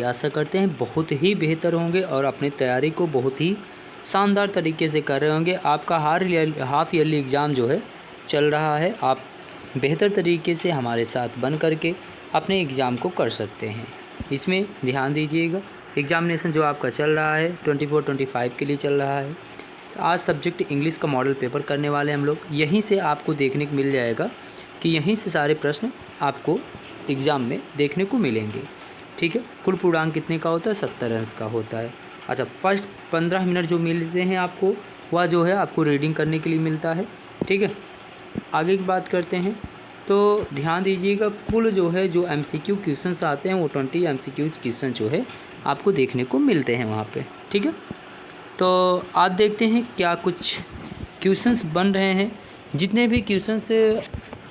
आशा करते हैं बहुत ही बेहतर होंगे और अपनी तैयारी को बहुत ही शानदार तरीके से कर रहे होंगे। आपका हाफ ईयरली एग्ज़ाम जो है चल रहा है, आप बेहतर तरीके से हमारे साथ बन करके अपने एग्ज़ाम को कर सकते हैं। इसमें ध्यान दीजिएगा, एग्ज़ामिनेशन जो आपका चल रहा है 24-25 के लिए चल रहा है। आज सब्जेक्ट इंग्लिश का मॉडल पेपर करने वाले हम लोग। यहीं से आपको देखने को मिल जाएगा कि यहीं से सारे प्रश्न आपको एग्ज़ाम में देखने को मिलेंगे। ठीक है, कुल पूर्णांक कितने का होता है? 70 अंश का होता है। अच्छा, फर्स्ट 15 मिनट जो मिलते हैं आपको, वह जो है आपको रीडिंग करने के लिए मिलता है। ठीक है, आगे की बात करते हैं तो ध्यान दीजिएगा, कुल जो है जो MCQ क्वेश्चंस आते हैं वो 20 MCQ क्वेश्चन जो है आपको देखने को मिलते हैं वहाँ पे। ठीक है, तो आज देखते हैं क्या कुछ क्वेश्चंस बन रहे हैं। जितने भी क्वेश्चंस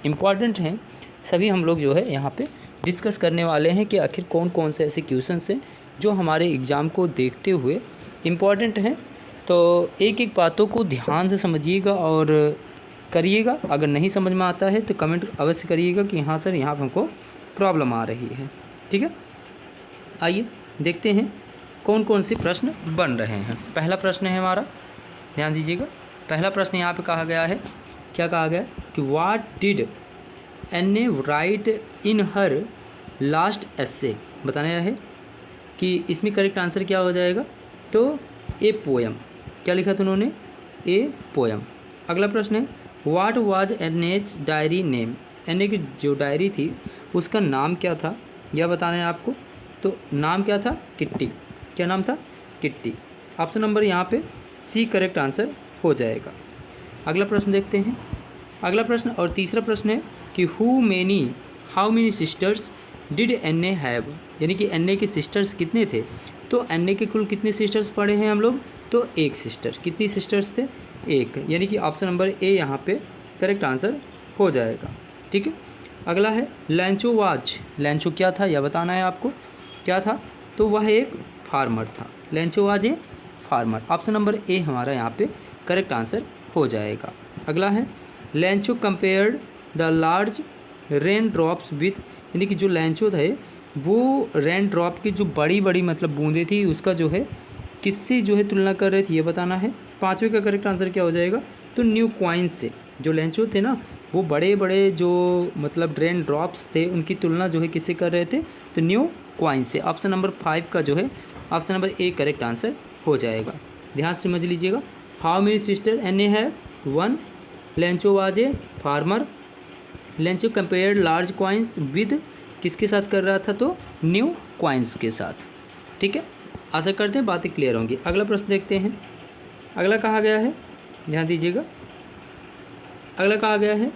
इम्पॉर्टेंट हैं सभी हम लोग जो है यहाँ पे डिस्कस करने वाले हैं कि आखिर कौन कौन से ऐसे क्वेश्चंस हैं जो हमारे एग्ज़ाम को देखते हुए इम्पॉर्टेंट हैं। तो एक एक बातों को ध्यान से समझिएगा और करिएगा। अगर नहीं समझ में आता है तो कमेंट अवश्य करिएगा कि हाँ सर यहाँ पर हमको प्रॉब्लम आ रही है। ठीक है, आइए देखते हैं कौन कौन से प्रश्न बन रहे हैं। पहला प्रश्न है हमारा, ध्यान दीजिएगा। पहला प्रश्न यहाँ पे कहा गया है, क्या कहा गया कि व्हाट डिड एन्ने राइट इन हर लास्ट एस्से। बताना है कि इसमें करेक्ट आंसर क्या हो जाएगा, तो ए पोएम। क्या लिखा था उन्होंने? A poem. अगला प्रश्न है व्हाट वाज एन्नेज डायरी नेम। एन्ने की जो डायरी थी उसका नाम क्या था, यह बताना है आपको। तो नाम क्या था? किट्टी। क्या नाम था? किट्टी। ऑप्शन नंबर यहाँ पे सी करेक्ट आंसर हो जाएगा। अगला प्रश्न देखते हैं। अगला प्रश्न और तीसरा प्रश्न है कि हाउ मेनी सिस्टर्स डिड एन्ने हैव। यानी कि एन्ने के सिस्टर्स कितने थे। तो एन्ने के कुल कितने सिस्टर्स पढ़े हैं हम लोग, तो एक सिस्टर। कितनी सिस्टर्स थे? एक। यानी कि ऑप्शन नंबर ए यहाँ पे करेक्ट आंसर हो जाएगा। ठीक है, अगला है लैंचो वाज। लैंचो क्या था यह बताना है आपको। क्या था? तो वह एक फार्मर था। लैंचो was a farmer. Option number A हमारा यहाँ पे करेक्ट आंसर हो जाएगा। अगला है लैंचो compared the large rain drops with. यानी कि जो लैंचो थे वो रेन ड्रॉप की जो बड़ी बड़ी मतलब बूंदें थी उसका जो है किससे जो है तुलना कर रहे थे, ये बताना है। पाँचवें का करेक्ट आंसर क्या हो जाएगा, तो न्यू क्वाइंस से। जो लैंचो थे ना वो बड़े बड़े जो मतलब रेन ड्रॉप्स थे उनकी तुलना जो है किससे कर रहे थे, तो न्यू क्वाइंस से। ऑप्शन नंबर 5 का जो है option number A correct answer हो जाएगा। ध्यान से समझ लीजिएगा। हाउ मेनी सिस्टर एन्ने है 1। लैंचो was a farmer. लैंचो compared large coins with किसके साथ कर रहा था, तो न्यू क्वाइंस के साथ। ठीक है, आशा करते हैं बातें क्लियर होंगी। अगला प्रश्न देखते हैं। अगला कहा गया है, ध्यान दीजिएगा। अगला कहा गया है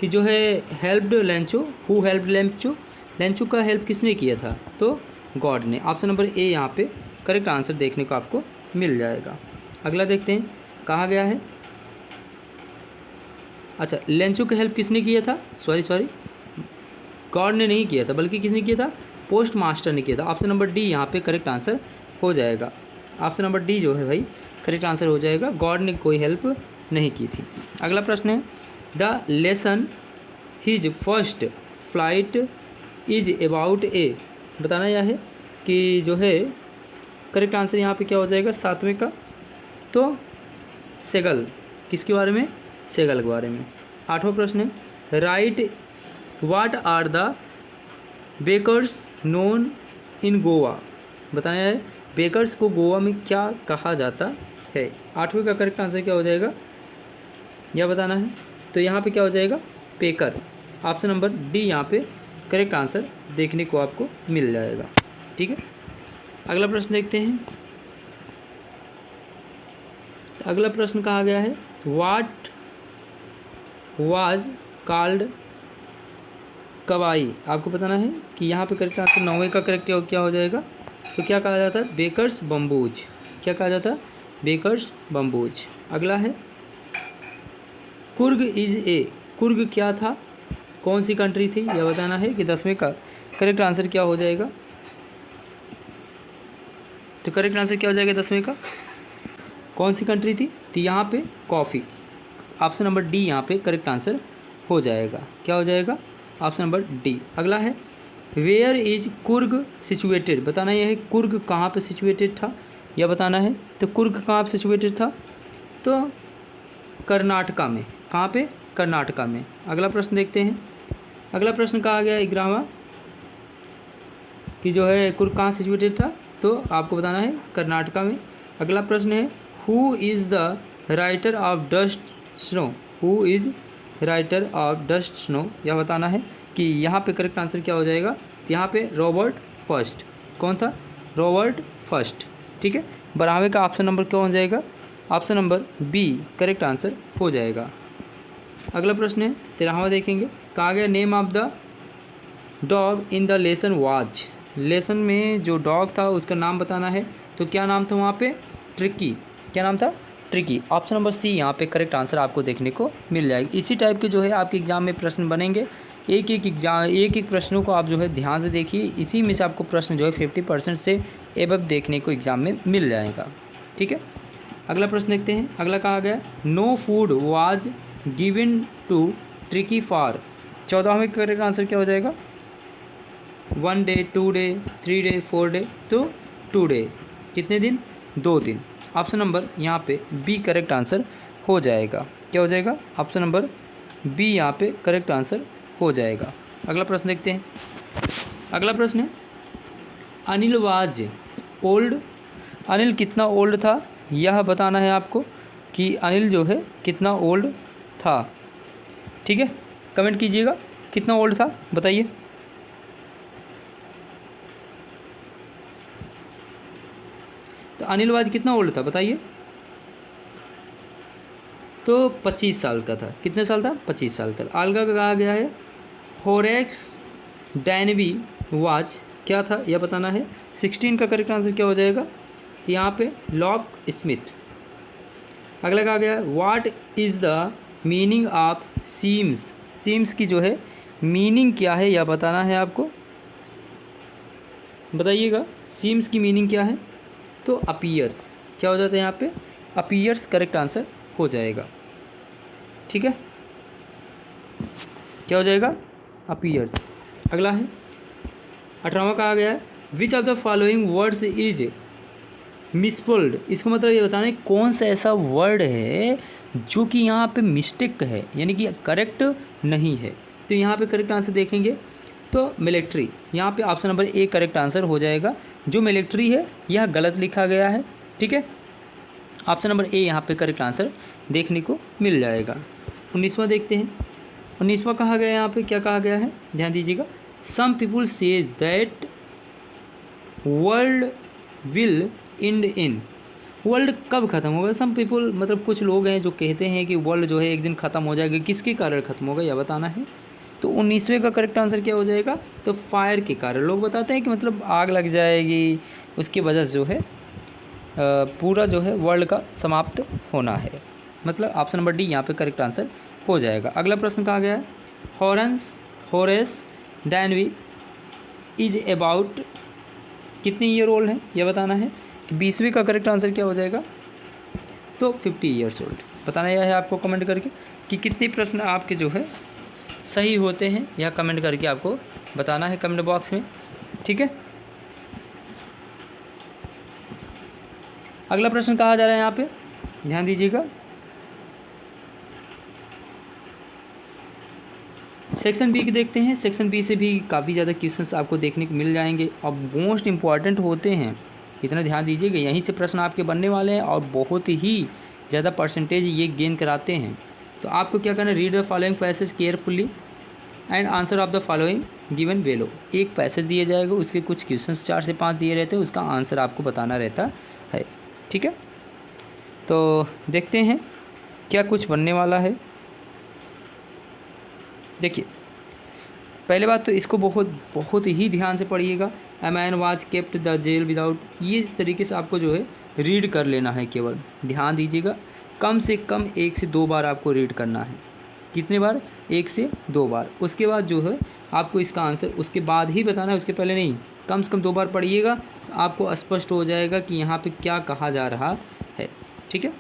कि जो है हेल्प्ड लैंचो, हु हेल्प्ड लैंचो। लैंचो का हेल्प किसने किया था, तो गॉड ने। ऑप्शन नंबर ए यहाँ पे करेक्ट आंसर देखने को आपको मिल जाएगा। अगला देखते हैं, कहा गया है अच्छा लैंचो का हेल्प किसने किया था, सॉरी गॉड ने नहीं किया था बल्कि किसने किया था, पोस्ट मास्टर ने किया था। ऑप्शन नंबर डी यहाँ पे करेक्ट आंसर हो जाएगा। ऑप्शन नंबर डी जो है भाई करेक्ट आंसर हो जाएगा, गॉड ने कोई हेल्प नहीं की थी। अगला प्रश्न है the lesson his first flight is about a. बताना यह है कि जो है करेक्ट आंसर यहाँ पे क्या हो जाएगा, 7वें का, तो सेगल। किसके बारे में, सेगल के बारे में। 8वां प्रश्न है right what are the bakers known in Goa. बताना है बेकर्स को गोवा में क्या कहा जाता है। 8वें का करेक्ट आंसर क्या हो जाएगा, यह बताना है। तो यहाँ पे क्या हो जाएगा, पेकर। ऑप्शन नंबर डी यहाँ पे करेक्ट आंसर देखने को आपको मिल जाएगा। ठीक है, अगला प्रश्न देखते हैं। तो अगला प्रश्न कहा गया है व्हाट वाज कॉल्ड कवाई। आपको बताना है कि यहाँ पे करेक्ट आंसर 9वें का करेक्ट क्या हो जाएगा, तो क्या कहा जाता है, बेकर्स बम्बूज। क्या कहा जाता है, बेकर्स बम्बूज। अगला है कुर्ग इज ए। कुर्ग क्या था, कौन सी कंट्री थी, यह बताना है कि 10वें का करेक्ट आंसर क्या हो जाएगा। तो करेक्ट आंसर क्या हो जाएगा 10वें का, कौन सी कंट्री थी, तो यहाँ पे कॉफ़ी। ऑप्शन नंबर डी यहाँ पे करेक्ट आंसर हो जाएगा। क्या हो जाएगा, ऑप्शन नंबर डी। अगला है वेयर इज कुर्ग सिचुएटेड, बताना यह है कुर्ग कहाँ पे सिचुएटेड था, यह बताना है। तो कुर्ग कहाँ पे सिचुएटेड था, तो कर्नाटका में। कहाँ पे, कर्नाटका में। अगला प्रश्न देखते हैं। अगला प्रश्न कहा गया है 11वां कि जो है कुर्ग कहाँ सिचुएटेड था, तो आपको बताना है कर्नाटका में। अगला प्रश्न है who is the writer of dust snow, who is writer of dust snow, यह बताना है कि यहाँ पे करेक्ट आंसर क्या हो जाएगा। यहाँ पे रॉबर्ट फर्स्ट, कौन था, रॉबर्ट फर्स्ट। ठीक है, 12वें का ऑप्शन नंबर क्या हो जाएगा, option number B correct answer हो जाएगा। अगला प्रश्न है 13वां देखेंगे। कहा गया name of the dog in the lesson was, lesson में जो डॉग था उसका नाम बताना है। तो क्या नाम था वहाँ पे, ट्रिकी, क्या नाम था, ट्रिकी। ऑप्शन नंबर सी यहाँ पे करेक्ट आंसर आपको देखने को मिल जाएगा। इसी टाइप के जो है आपके एग्ज़ाम में प्रश्न बनेंगे। एक एक प्रश्नों को आप जो है ध्यान से देखिए, इसी में से आपको प्रश्न जो है 50% से एबव देखने को एग्ज़ाम में मिल जाएगा। ठीक है, अगला प्रश्न देखते हैं। अगला कहा गया no food was given to tricky for, 14वें करेक्ट आंसर क्या हो जाएगा, 1 डे, 2 डे, 3 डे, 4 डे, तो 2 डे, कितने दिन, 2 दिन। ऑप्शन नंबर यहाँ पे बी करेक्ट आंसर हो जाएगा। क्या हो जाएगा, ऑप्शन नंबर बी यहाँ पे करेक्ट आंसर हो जाएगा। अगला प्रश्न देखते हैं। अगला प्रश्न है अनिल वाज ओल्ड, अनिल कितना ओल्ड था, यह बताना है आपको कि अनिल जो है कितना ओल्ड था। ठीक है, कमेंट कीजिएगा कितना ओल्ड था, बताइए। तो अनिल वाज कितना ओल्ड था बताइए, तो 25 साल का था। कितने साल था, 25 साल का। आल्गा का कहा गया है होरेक्स डैनवी वाज क्या था, यह बताना है। 16 का करेक्ट आंसर क्या हो जाएगा, तो यहाँ पे लॉक स्मिथ। अगला कहा गया what is the meaning of seems, seems की जो है मीनिंग क्या है यह बताना है आपको, बताइएगा सीम्स की मीनिंग क्या है। तो अपीयर्स, क्या हो जाता है यहाँ पे, अपीयर्स करेक्ट आंसर हो जाएगा। ठीक है, क्या हो जाएगा, अपीयर्स। अगला है 18वां कहा गया है which of the following words is misfold, इसको मतलब ये बताना है कौन सा ऐसा वर्ड है जो कि यहाँ पे मिस्टेक है, यानी कि करेक्ट नहीं है। तो यहाँ पे करेक्ट आंसर देखेंगे तो मिलिट्री, यहाँ पे option number A correct answer हो जाएगा। जो मिलिट्री है यह गलत लिखा गया है। ठीक है, ऑप्शन नंबर ए यहाँ पे करेक्ट आंसर देखने को मिल जाएगा। 19वां देखते हैं। 19वां कहा गया यहाँ पे, क्या कहा गया है, ध्यान दीजिएगा। Some people says that world will end in, world कब ख़त्म होगा। सम पीपुल मतलब कुछ लोग हैं जो कहते हैं कि वर्ल्ड जो है एक दिन ख़त्म हो जाएगा, किसके कारण ख़त्म होगा यह बताना है। तो 19वें का करेक्ट आंसर क्या हो जाएगा, तो फायर के कारण। लोग बताते हैं कि मतलब आग लग जाएगी, उसकी वजह से जो है पूरा जो है वर्ल्ड का समाप्त होना है। मतलब ऑप्शन नंबर डी यहाँ पे करेक्ट आंसर हो जाएगा। अगला प्रश्न कहा गया है होरेस डैनवी इज अबाउट कितने ईयर ओल्ड है यह बताना है। 20वें का करेक्ट आंसर क्या हो जाएगा, तो 50 ईयर्स ओल्ड। बताना यह है आपको कमेंट करके कि कितने प्रश्न आपके जो है सही होते हैं, यह कमेंट करके आपको बताना है कमेंट बॉक्स में। ठीक है, अगला प्रश्न कहा जा रहा है यहाँ पे, ध्यान दीजिएगा। सेक्शन बी के देखते हैं। सेक्शन बी से भी काफ़ी ज़्यादा क्वेश्चंस आपको देखने को मिल जाएंगे और मोस्ट इम्पॉर्टेंट होते हैं, इतना ध्यान दीजिएगा। यहीं से प्रश्न आपके बनने वाले हैं और बहुत ही ज़्यादा परसेंटेज ये गेन कराते हैं। तो आपको क्या करना है, read the following passage carefully and answer of the following given below. एक पैसेज दिया जाएगा, उसके कुछ क्वेश्चंस 4 से 5 दिए रहते हैं, उसका आंसर आपको बताना रहता है। ठीक है, तो देखते हैं क्या कुछ बनने वाला है। देखिए, पहले बात तो इसको बहुत ही ध्यान से पढ़िएगा। A man was kept the jail without, ये तरीके से आपको जो है रीड कर लेना है। केवल ध्यान दीजिएगा, कम से कम 1 से 2 बार आपको रीड करना है। कितने बार, 1 से 2 बार। उसके बाद जो है आपको इसका आंसर उसके बाद ही बताना है, उसके पहले नहीं। कम से कम 2 बार पढ़िएगा तो आपको स्पष्ट हो जाएगा कि यहाँ पे क्या कहा जा रहा है। ठीक है,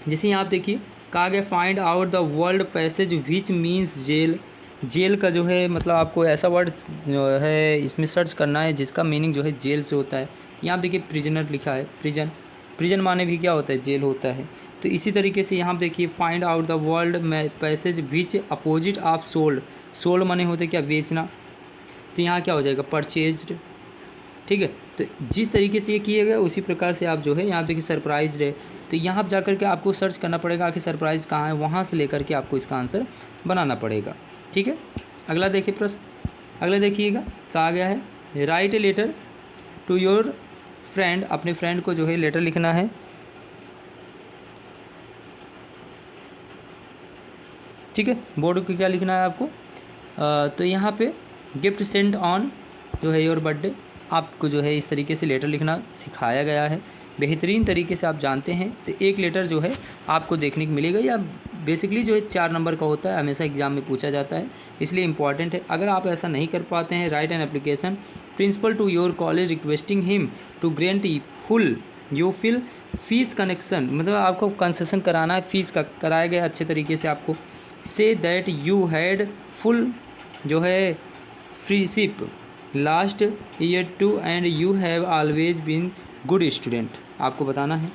जैसे यहाँ आप देखिए कहा गया find out the world passage which means jail. Jail का जो है मतलब आपको ऐसा वर्ड जो है इसमें सर्च करना है जिसका मीनिंग जो है जेल से होता है। यहाँ देखिए प्रिजनर लिखा है, प्रिजन, प्रिजन माने भी क्या होता है, जेल होता है। तो इसी तरीके से यहाँ देखिए find out the world passage which opposite of sold, sold माने होते क्या, बेचना, तो यहाँ क्या हो जाएगा, परचेज्ड। ठीक है, तो जिस तरीके से ये किए गए उसी प्रकार से आप जो है यहाँ देखिए सरप्राइज्ड है, तो यहाँ जा कर के आपको सर्च करना पड़ेगा कि सरप्राइज कहाँ है, वहाँ से लेकर के आपको इसका आंसर बनाना पड़ेगा। ठीक है, अगला देखिए प्रश्न, अगला देखिएगा कहा गया है write a letter to your friend, अपने फ्रेंड को जो है लेटर लिखना है। ठीक है, बोर्ड को क्या लिखना है आपको, तो यहाँ पे गिफ्ट सेंड ऑन जो है योर बर्थडे, आपको जो है इस तरीके से लेटर लिखना सिखाया गया है, बेहतरीन तरीके से आप जानते हैं। तो एक लेटर जो है आपको देखने को मिलेगा, या बेसिकली जो है 4 नंबर का होता है, हमेशा एग्जाम में पूछा जाता है, इसलिए इंपॉर्टेंट है। अगर आप ऐसा नहीं कर पाते हैं, write an application principal to your college requesting him to grant full you fill fees connection, मतलब आपको कंसेशन कराना है, फीस का कराया गया अच्छे तरीके से आपको। Say that you had full जो है freeship last year too and you have always been good student, आपको बताना है।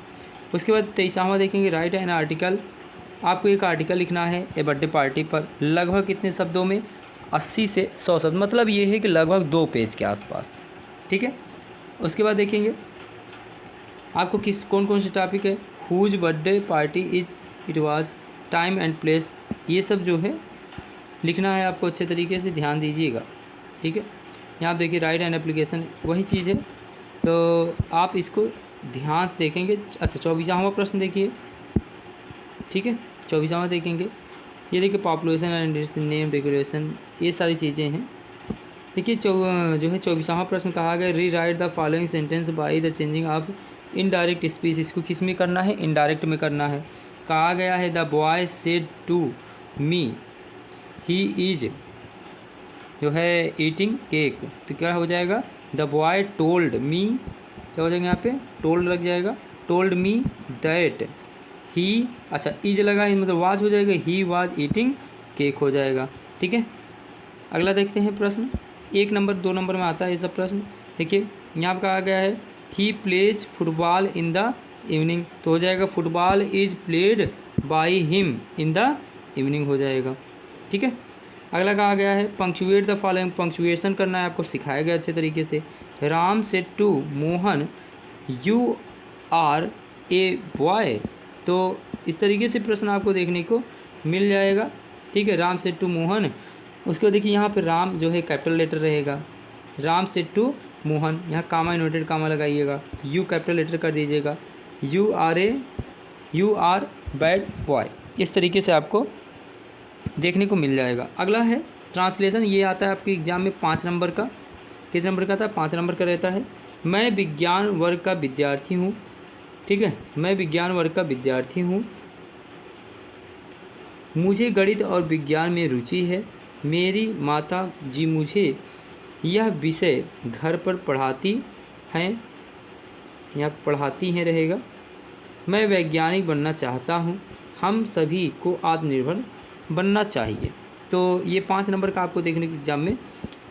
उसके बाद 23वां देखेंगे राइट एन आर्टिकल, आपको एक आर्टिकल लिखना है ए बर्थडे पार्टी पर, लगभग कितने शब्दों में, 80 से 100 शब्द, मतलब ये है कि लगभग 2 पेज के आसपास। ठीक है, उसके बाद देखेंगे आपको किस कौन कौन से टॉपिक है, whose birthday party is it was, time and place, ये सब जो है लिखना है आपको अच्छे तरीके से, ध्यान दीजिएगा। ठीक है, यहाँ आप देखिए राइट एंड एप्लीकेशन वही चीज़ है, तो आप इसको ध्यान से देखेंगे। अच्छा 24वां प्रश्न देखिए। ठीक है, 24वां देखेंगे, ये देखिए पॉपुलेशन एंड नेम रेगुलेशन, ये सारी चीज़ें हैं। देखिए जो है 24वां प्रश्न कहा गया री right the following sentence by the changing of indirect speech, इसको किस में करना है, इनडायरेक्ट में करना है। कहा गया है the boy said to me he is जो है ईटिंग केक, तो क्या हो जाएगा, द बॉय टोल्ड मी, क्या हो जाएगा यहाँ पे, टोल्ड लग जाएगा, टोल्ड मी दैट ही, अच्छा इज लगा मतलब वाज हो जाएगा, ही वाज ईटिंग केक हो जाएगा। ठीक है, अगला देखते हैं प्रश्न, 1 नंबर 2 नंबर में आता है ये सब प्रश्न। देखिए यहाँ पर कहा गया है he plays football in the evening, तो हो जाएगा football is played by him in the evening हो जाएगा। ठीक है, अगला कहा गया है पंक्चुएट द फॉलोइंग, पंक्चुएशन करना है आपको सिखाया गया अच्छे तरीके से। Ram said to Mohan you are a boy, तो इस तरीके से प्रश्न आपको देखने को मिल जाएगा। ठीक है, राम सेड टू मोहन, उसके बाद देखिए यहाँ पे राम जो है कैपिटल लेटर रहेगा, राम सेड टू मोहन, यहाँ कामा इन्वर्टेड कामा लगाइएगा, यू कैपिटल लेटर कर दीजिएगा, यू आर बैड बॉय, इस तरीके से आपको देखने को मिल जाएगा। अगला है ट्रांसलेशन, ये आता है आपके एग्जाम में 5 नंबर का, कितने नंबर का था, 5 नंबर का रहता है। मैं विज्ञान वर्ग का विद्यार्थी हूँ। ठीक है, मैं विज्ञान वर्ग का विद्यार्थी हूँ, मुझे गणित और विज्ञान में रुचि है, मेरी माता जी मुझे यह विषय घर पर पढ़ाती हैं, यहाँ पढ़ाती हैं रहेगा। मैं वैज्ञानिक बनना चाहता हूँ, हम सभी को आत्मनिर्भर बनना चाहिए। तो ये 5 नंबर का आपको देखने के एग्ज़ाम में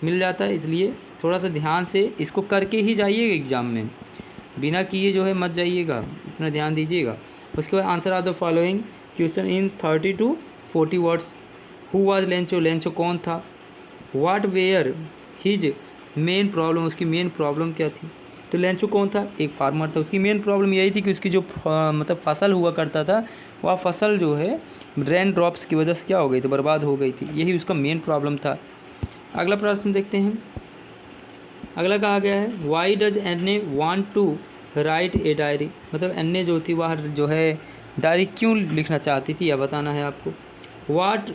मिल जाता है, इसलिए थोड़ा सा ध्यान से इसको करके ही जाइएगा एग्ज़ाम में, बिना किए जो है मत जाइएगा, इतना ध्यान दीजिएगा। उसके बाद answer of the following question in 30 to 40 words. Who was Lencho, Lencho कौन था। What were his main problem, उसकी मेन प्रॉब्लम क्या थी। तो लेंचो कौन था, एक फार्मर था, उसकी मेन प्रॉब्लम यही थी कि उसकी जो मतलब फसल हुआ करता था, वह फसल जो है रेन ड्रॉप्स की वजह से क्या हो गई थी, बर्बाद हो गई थी, यही उसका मेन प्रॉब्लम था। अगला प्रश्न देखते हैं, अगला कहा गया है why does Anne want to write a diary, मतलब एन्ने जो थी वह जो है डायरी क्यों लिखना चाहती थी, यह बताना है आपको। What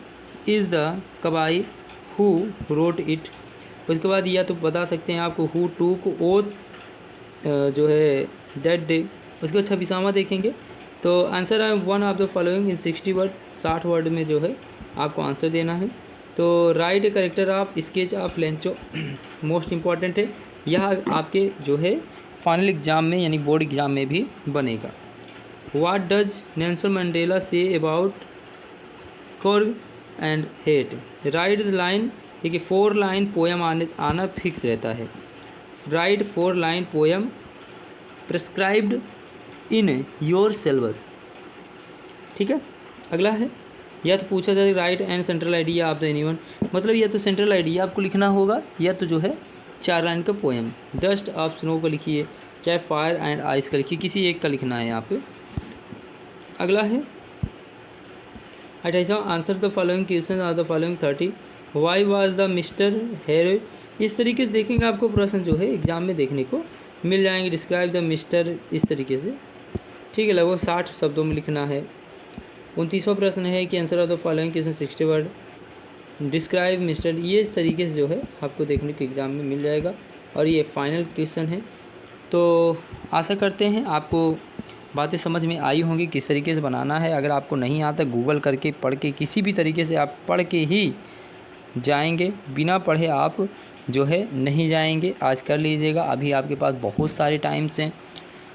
is the कबाई who wrote it, उसके बाद या तो बता सकते हैं आपको हु टूक ओथ जो है दैट डे। उसके बाद 26वां देखेंगे, तो आंसर है one of the following in 60 word, 60 word में जो है आपको आंसर देना है। तो right character of sketch of Lencho most important है, यह आपके जो है फाइनल एग्ज़ाम में यानी बोर्ड एग्ज़ाम में भी बनेगा। What does Nelson Mandela say about and hate. Right the line, देखिए 4 लाइन पोएम आना फिक्स रहता है। Right 4 line poem prescribed in your syllabus. ठीक है, अगला है, या तो पूछा जाए right and central idea of the anyone, मतलब या तो सेंट्रल आइडिया आपको लिखना होगा या तो जो है 4 लाइन का पोएम। डस्ट ऑफ स्नो का लिखिए, चाहे फायर एंड आइस का लिखिए, किसी एक का लिखना है यहाँ पे। अगला है 28वां, answer the following question are the following 30। Why was the mister hero. इस तरीके से देखेंगे आपको प्रश्न जो है एग्जाम में देखने को मिल जाएंगे। डिस्क्राइब द मिस्टर, इस तरीके से, ठीक है, लगभग 60 शब्दों में लिखना है। 29वां प्रश्न है कि answer of the following question 60 word. Describe mister, ये इस तरीके से जो है आपको देखने को एग्ज़ाम में मिल जाएगा और ये फाइनल क्वेश्चन है। तो आशा करते हैं आपको बातें समझ में आई होंगी किस तरीके से बनाना है। अगर आपको नहीं आता गूगल करके पढ़ के किसी भी तरीके से आप पढ़ के ही जाएंगे, बिना पढ़े आप जो है नहीं जाएंगे। आज कर लीजिएगा, अभी आपके पास बहुत सारे टाइम्स हैं।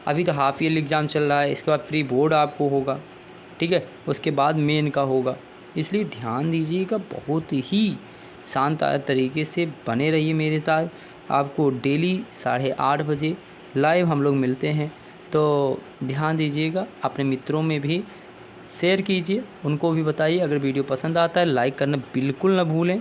अभी तो हाफ ईयरली एग्ज़ाम चल रहा है, इसके बाद प्री बोर्ड आपको होगा, ठीक है, उसके बाद मेन का होगा। इसलिए ध्यान दीजिएगा, बहुत ही शानदार तरीके से बने रहिए मेरे साथ। आपको डेली 8:30 बजे लाइव हम लोग मिलते हैं, तो ध्यान दीजिएगा। अपने मित्रों में भी शेयर कीजिए, उनको भी बताइए। अगर वीडियो पसंद आता है लाइक करना बिल्कुल ना भूलें।